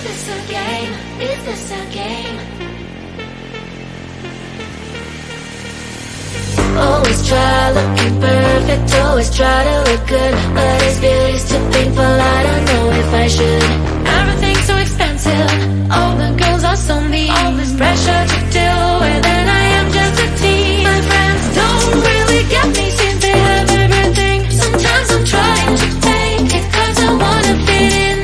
this a game? Is this a game? Always try looking perfect, always try to look good, but is beauty's too painful? I don't know if I should. Everything's so expensive, all the girls are so mean, all this pressure to deal with, and I am just a teen. My friends don't really get me since they have everything. Sometimes I'm trying to fake it cause I wanna fit in.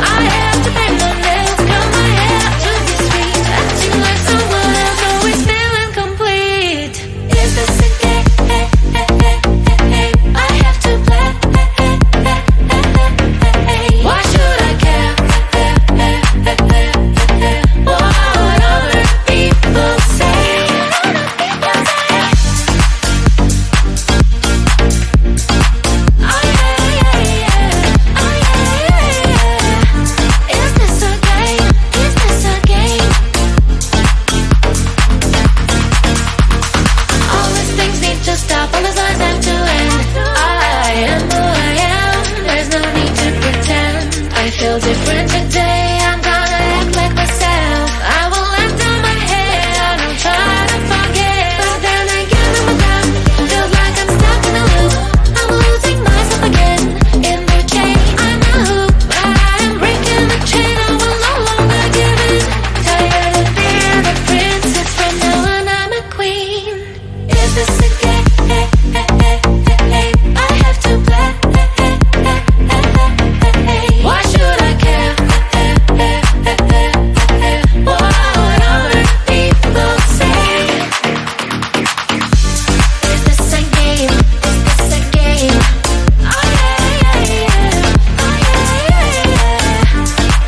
I have to paint my nails, curl my hair to be sweet, acting like someone else, always feel incomplete. Is this a game? I have to play. Why should I care? What other people say? Oh yeah, oh yeah. Is this a game? Is this a game? All these things need to stop, all these lines have to end. I am who I am, there's no need to pretend. I feel different today, I'm gonna act like myself. I will let down my head, I don't try to forget. But then again I'm done, feels like I'm stuck in a loop. I'm losing myself again, in the chain. I'm a hoop, but I am breaking the chain. I will no longer give in. Tired of being a princess, from now on I'm a queen. Is this a game? I have to play. Why should I care? What other people say? Is this a game? Is this a game? Oh yeah, oh yeah.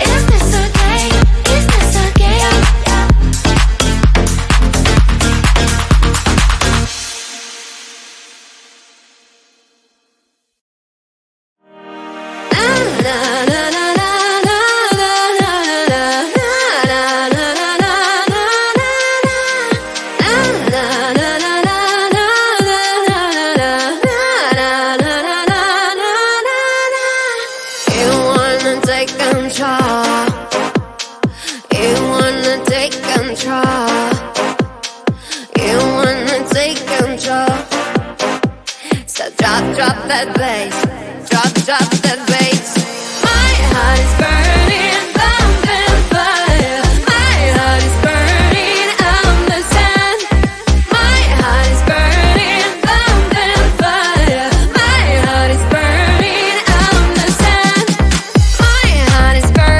Is this a game? Is this a game? You wanna take control. You wanna take control. You wanna take control. So drop that bass. Drop that bass. My heart is burning, thumping fire. My heart is burning on the sand. My heart is burning, thumping fire. My heart is burning on the sand. My heart is burning.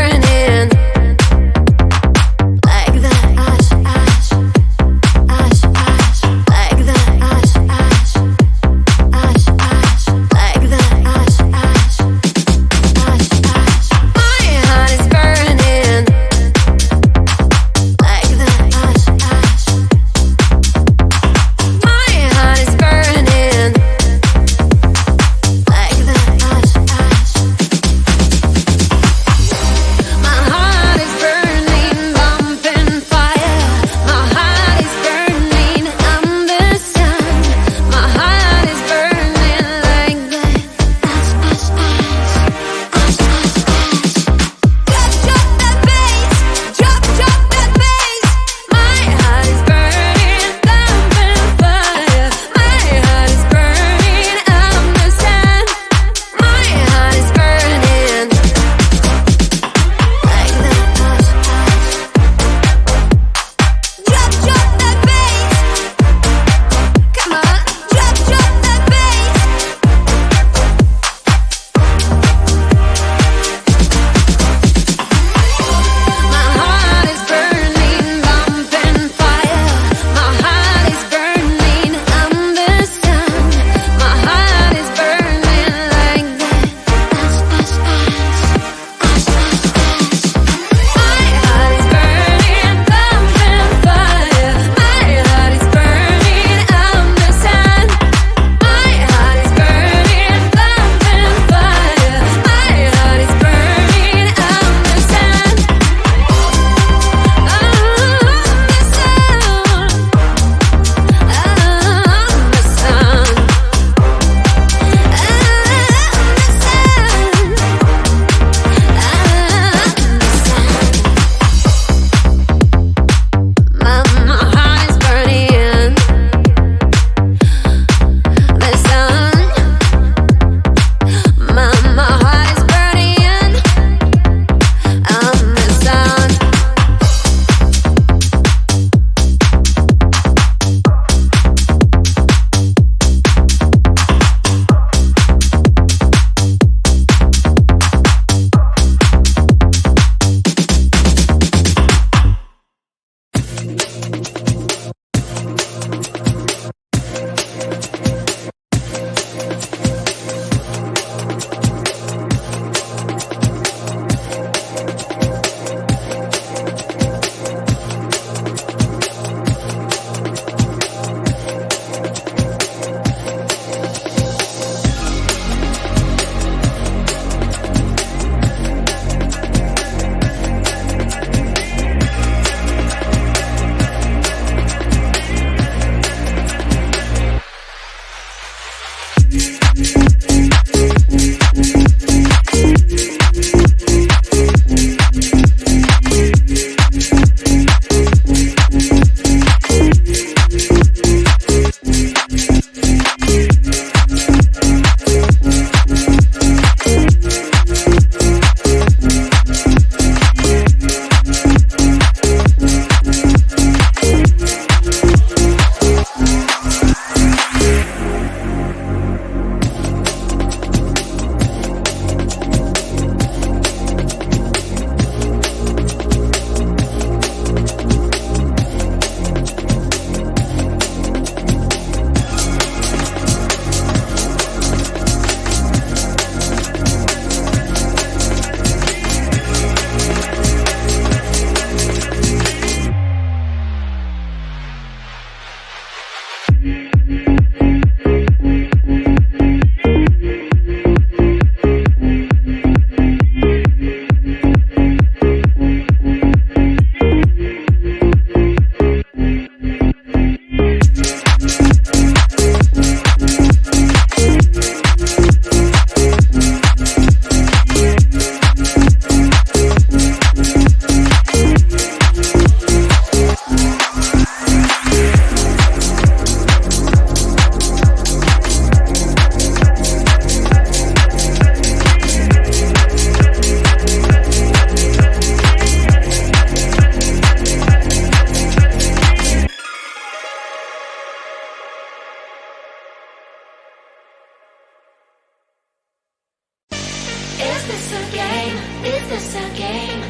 the game.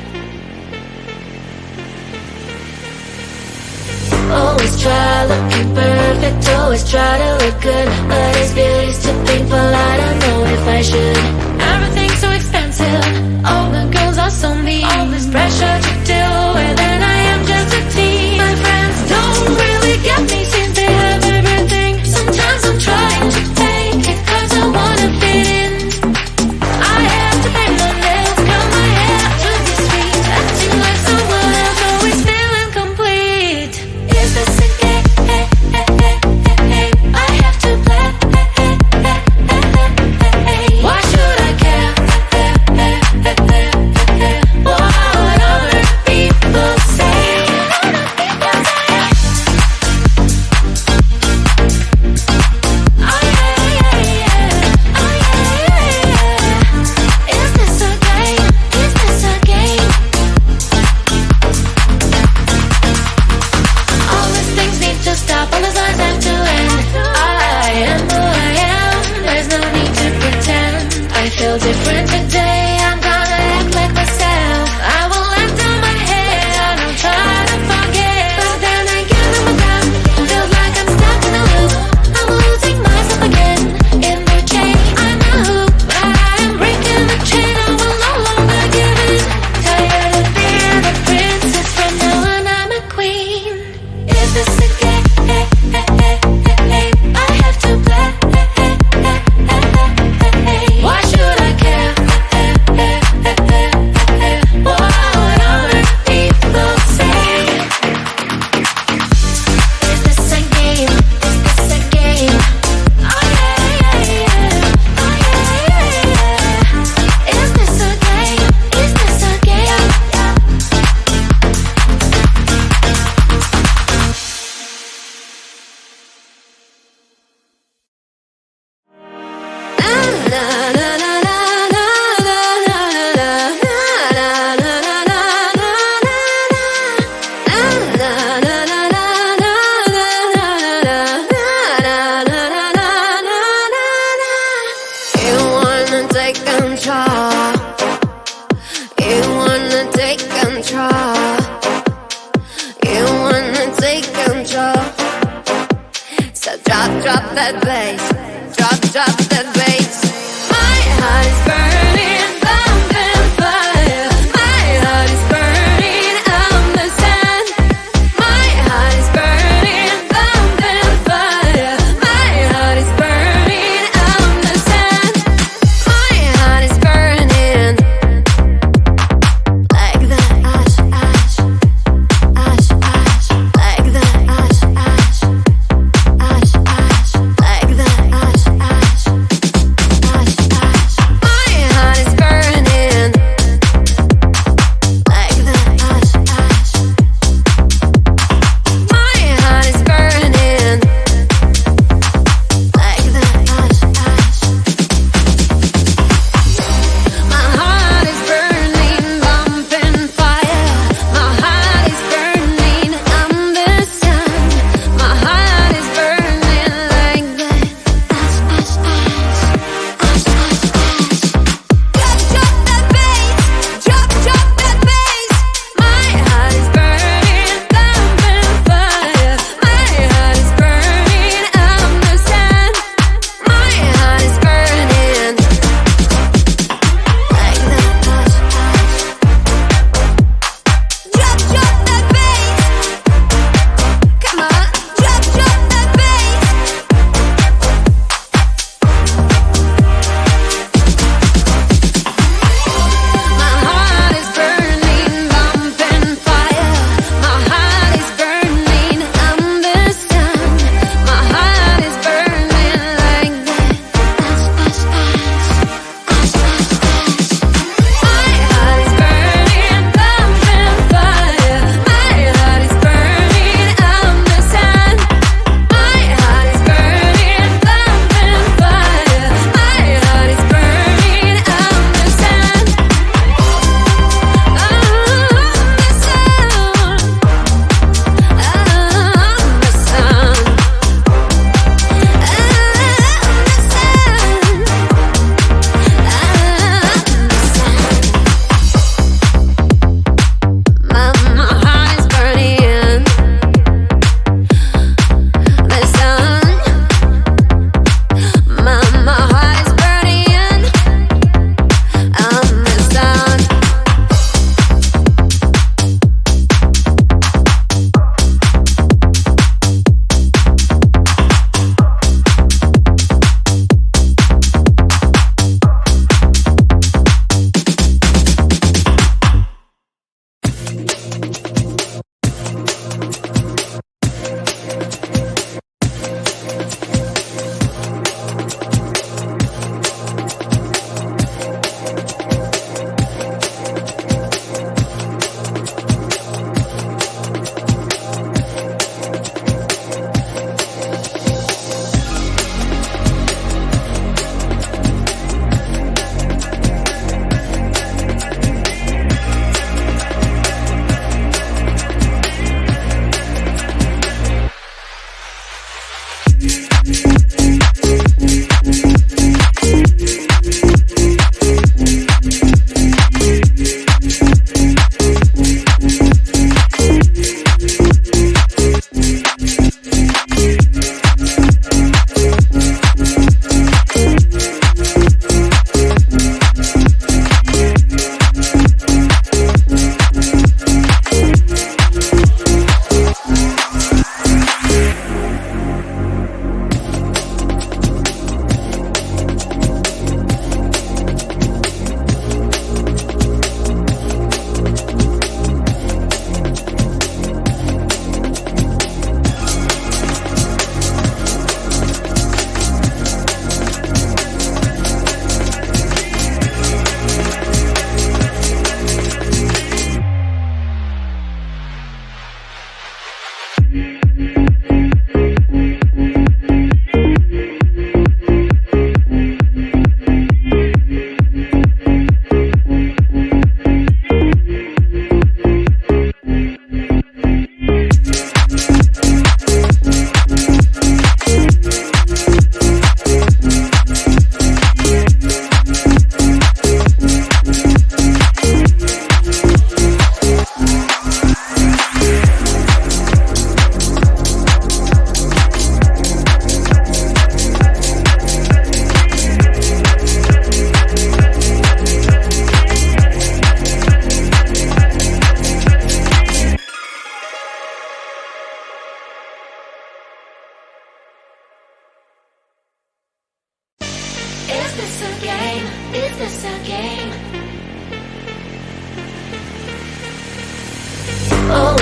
Always try looking perfect, always try to look good, but is beauty's too painful? I don't know if I should. Everything's so expensive, all the girls are so mean. All this pressure to deal with, and I am just a teen. My friends don't really get me since they have everything. Sometimes I'm trying to fake it 'cause I wanna fit in. I have to pay my nails, cut my hair to be sweet, acting like someone else, always feeling complete. Is this a game? I have to play. Why should I care?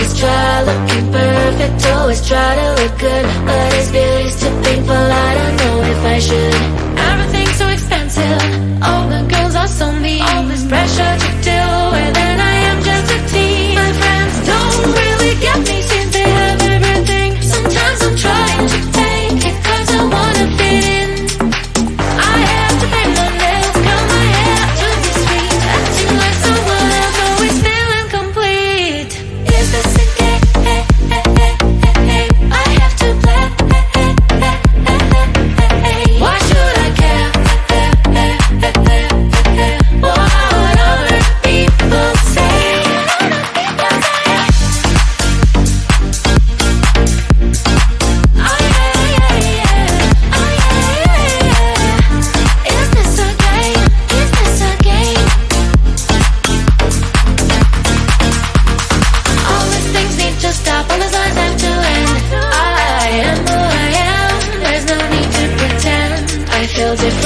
always try looking perfect, always try to look good, but is beauty too painful? I don't know if I should. Everything's so expensive, all the girls are so mean. All this pressure to deal with, and I am just a teen. My friends don't really get me since they have everything. Sometimes I'm trying to take it 'cause I wanna fit in. I have to paint my nails, curl my hair to be sweet, acting like someone else, always feeling complete. Is this a game? I have to play. Why should I care? What other people say? Is this a game? Is this a game? All these things need to stop, all the signs have to end. I am who I am, there's no need to pretend. I feel different.